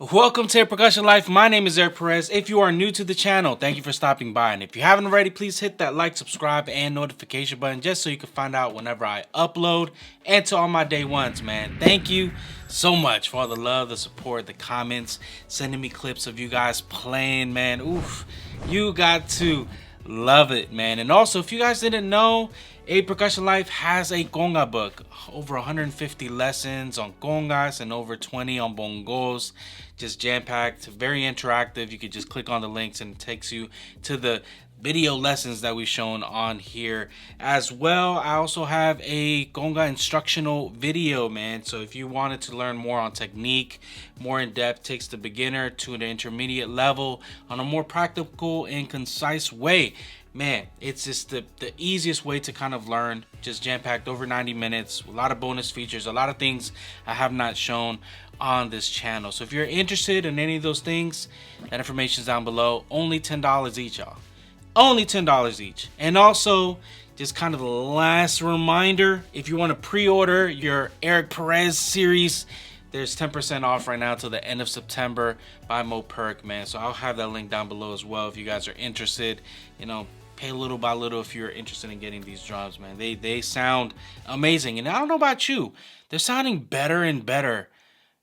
Welcome to Percussion Life. My name is Eric Perez. If you are new to the channel, thank you for stopping by. And if you haven't already, please hit that like, subscribe, and notification button just so you can find out whenever I upload. And to all my day ones, man, thank you so much for all the love, the support, the comments, sending me clips of you guys playing, man. Oof, you got to love it, man. And also, if you guys didn't know, Percussion Life has a Conga book. Over 150 lessons on Congas and over 20 on bongos. Just jam-packed, very interactive. You could just click on the links and it takes you to the video lessons that we've shown on here as well. I also have a Conga instructional video, man. So if you wanted to learn more on technique, more in depth, takes the beginner to the intermediate level on a more practical and concise way, man, it's just the easiest way to kind of learn. Just jam-packed, over 90 minutes, a lot of bonus features, a lot of things I have not shown on this channel. So if you're interested in any of those things, that information is down below. Only $10 each, y'all. Only $10 each. And also, just kind of the last reminder, if you want to pre-order your Eric Perez series, there's 10% off right now till the end of September by Moperc, man. So I'll have that link down below as well if you guys are interested. You know, pay little by little if you're interested in getting these drums, man. They sound amazing. And I don't know about you, they're sounding better and better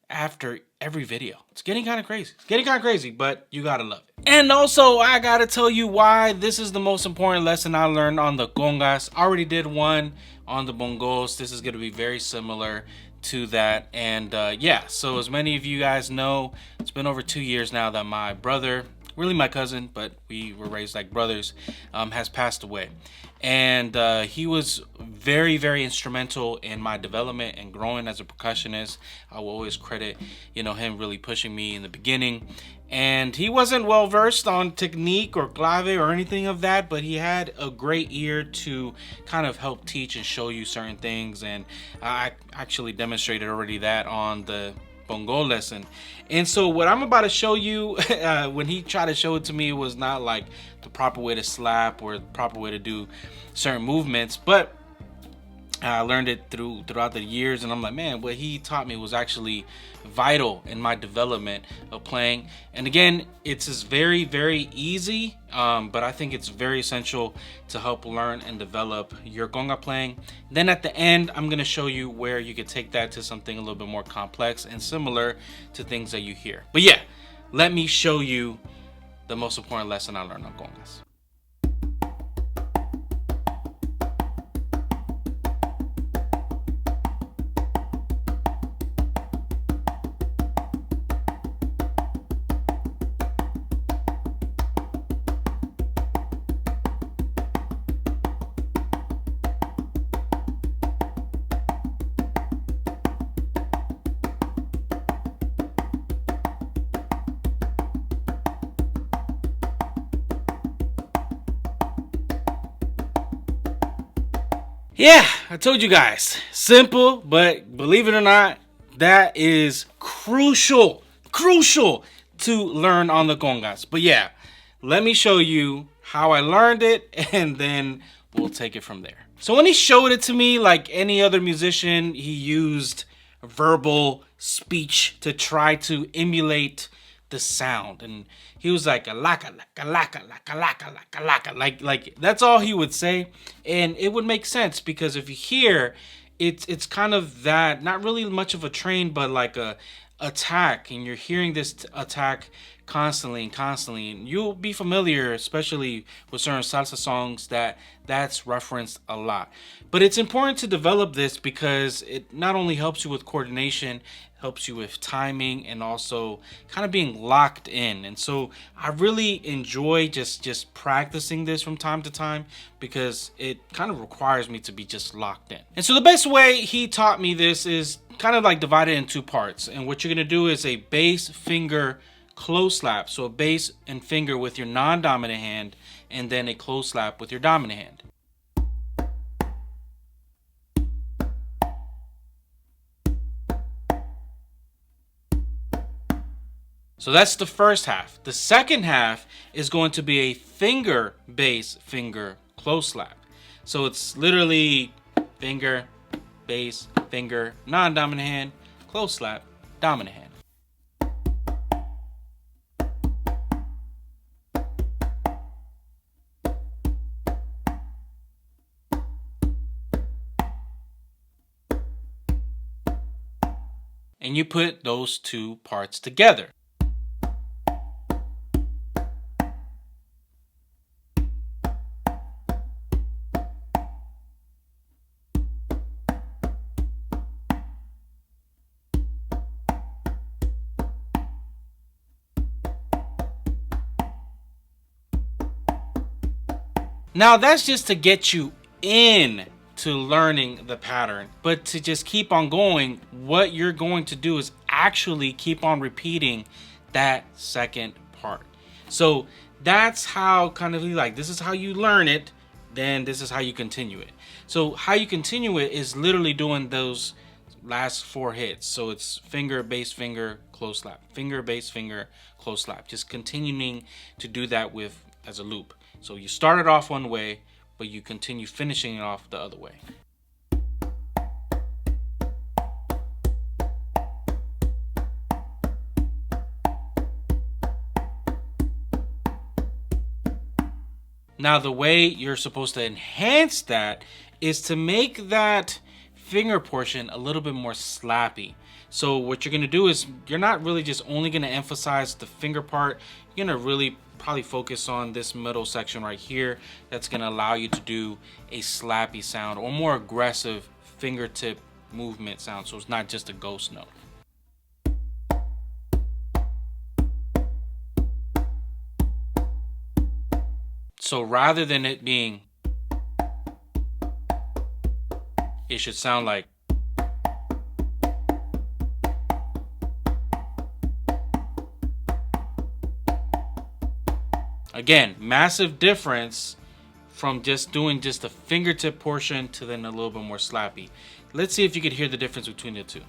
after every video. It's getting kind of crazy. It's getting kind of crazy, but you gotta love it. And also, I gotta tell you why this is the most important lesson I learned on the congas. I already did one on the bongos. This is gonna be very similar to that. And yeah, so as many of you guys know, it's been over 2 years now that my brother, really my cousin, but we were raised like brothers, has passed away. And he was very, very instrumental in my development and growing as a percussionist. I will always credit, him really pushing me in the beginning. And he wasn't well versed on technique or clave or anything of that, but he had a great ear to kind of help teach and show you certain things. And I actually demonstrated already that on the bongo lesson. And so what I'm about to show you, when he tried to show it to me, it was not like the proper way to slap or the proper way to do certain movements, but I learned it throughout the years, and I'm like, man, what he taught me was actually vital in my development of playing. And again, it's just very, very easy, but I think it's very essential to help learn and develop your conga playing. Then at the end, I'm going to show you where you could take that to something a little bit more complex and similar to things that you hear. But yeah, let me show you the most important lesson I learned on congas. Yeah, I told you guys, simple, but believe it or not, that is crucial to learn on the congas. But yeah, let me show you how I learned it, and then we'll take it from there. So when he showed it to me, like any other musician, he used verbal speech to try to emulate the sound, and he was like like that's all he would say, and it would make sense because if you hear, it's kind of that, not really much of a train, but like a attack, and you're hearing this attack constantly, and you'll be familiar, especially with certain salsa songs, that's referenced a lot. But it's important to develop this because it not only helps you with coordination, helps you with timing, and also kind of being locked in. And so I really enjoy just practicing this from time to time because it kind of requires me to be just locked in. And so the best way he taught me this is kind of like divided in two parts. And what you're gonna do is a bass finger close slap. So a bass and finger with your non-dominant hand, and then a close slap with your dominant hand. So that's the first half. The second half is going to be a finger bass finger close slap. So it's literally finger, bass, finger, non-dominant hand, close slap, dominant hand. and you put those two parts together. Now that's just to get you in to learning the pattern, but to just keep on going, what you're going to do is actually keep on repeating that second part. So that's how kind of like, this is how you learn it, then this is how you continue it. So how you continue it is literally doing those last 4 hits. So it's finger, bass, finger, close slap, finger, bass, finger, close slap. Just continuing to do that with as a loop. So you start it off one way, but you continue finishing it off the other way. Now the way you're supposed to enhance that is to make that finger portion a little bit more slappy. So what you're gonna do is you're not really just only gonna emphasize the finger part, you're gonna really probably focus on this middle section right here. That's gonna allow you to do a slappy sound or more aggressive fingertip movement sound, so it's not just a ghost note. So rather than it being, it should sound like, again, massive difference from just doing just the fingertip portion to then a little bit more slappy. Let's see if you could hear the difference between the two.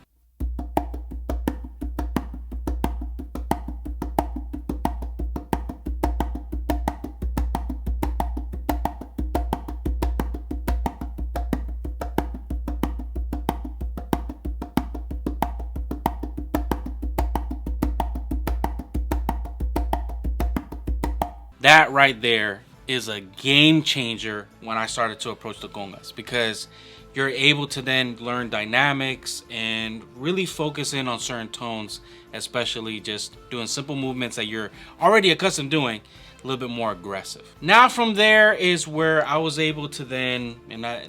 That right there is a game changer when I started to approach the congas, because you're able to then learn dynamics and really focus in on certain tones, especially just doing simple movements that you're already accustomed doing, a little bit more aggressive. Now from there is where I was able to then,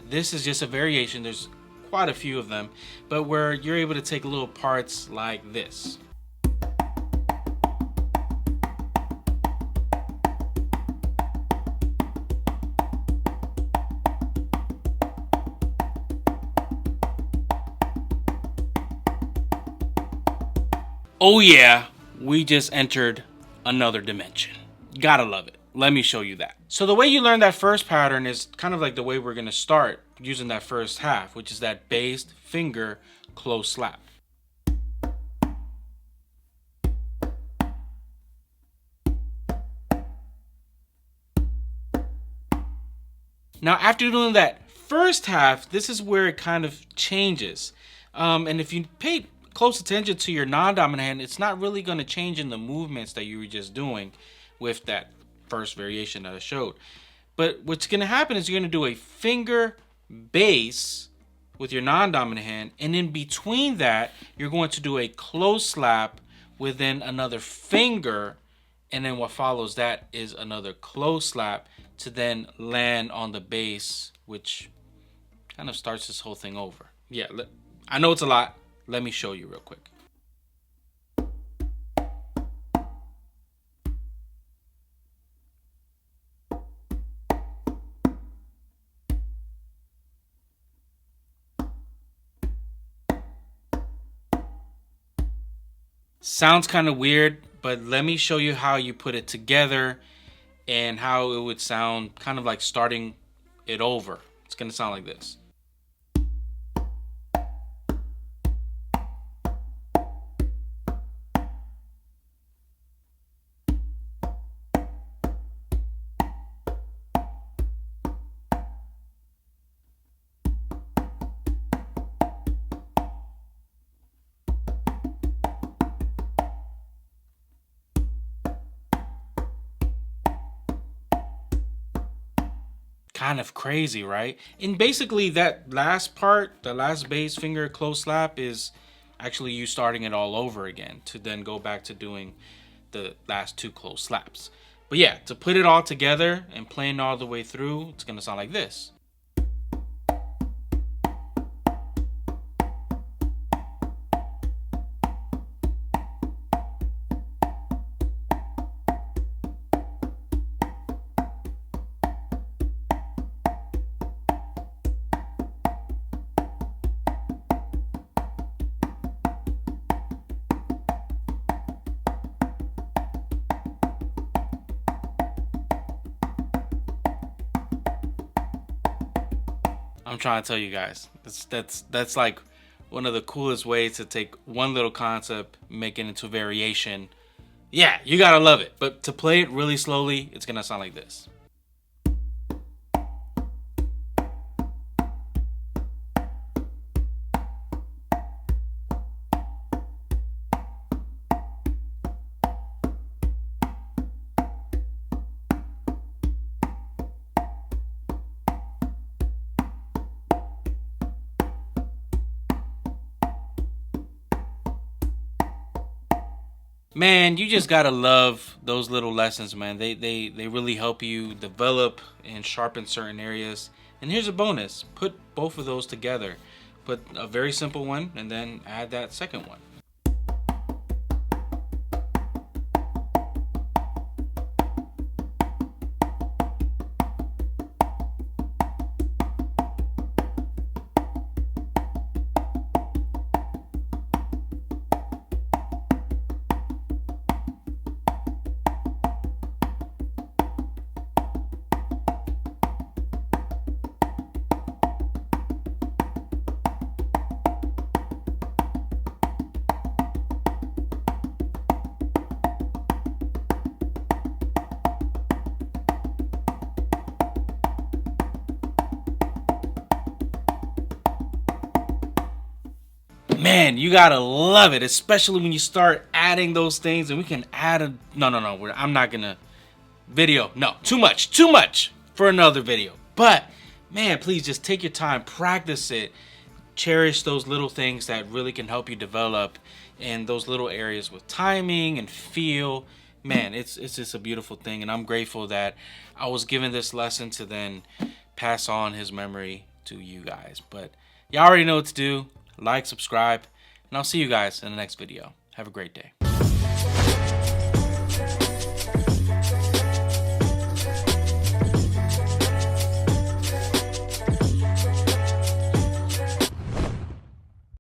this is just a variation, there's quite a few of them, but where you're able to take little parts like this. Oh yeah, we just entered another dimension. Gotta love it. Let me show you that. So the way you learn that first pattern is kind of like the way we're gonna start using that first half, which is that bass, finger, close slap. Now after doing that first half, this is where it kind of changes. And if you pay close attention to your non-dominant hand, it's not really going to change in the movements that you were just doing with that first variation that I showed. But what's going to happen is you're going to do a finger bass with your non-dominant hand, and in between that you're going to do a close slap within another finger, and then what follows that is another close slap to then land on the bass, which kind of starts this whole thing over. Yeah, I know it's a lot. Let me show you real quick. Sounds kind of weird, but let me show you how you put it together and how it would sound kind of like starting it over. It's going to sound like this. Kind of crazy, right? And basically that last part, the last bass finger close slap, is actually you starting it all over again to then go back to doing the last 2 close slaps. But yeah, to put it all together and playing all the way through, it's gonna sound like this. I'm trying to tell you guys, that's like one of the coolest ways to take one little concept, make it into a variation. Yeah, you gotta love it. But to play it really slowly, it's gonna sound like this. Man, you just gotta love those little lessons, man. They really help you develop and sharpen certain areas. And here's a bonus: put both of those together. Put a very simple one and then add that second one. Man, you gotta love it, especially when you start adding those things. And we can add a no, I'm not gonna video. No, too much for another video. But man, please just take your time, practice it, cherish those little things that really can help you develop in those little areas with timing and feel. Man, it's just a beautiful thing, and I'm grateful that I was given this lesson to then pass on his memory to you guys. But y'all already know what to do. Like, subscribe, and I'll see you guys in the next video. Have a great day.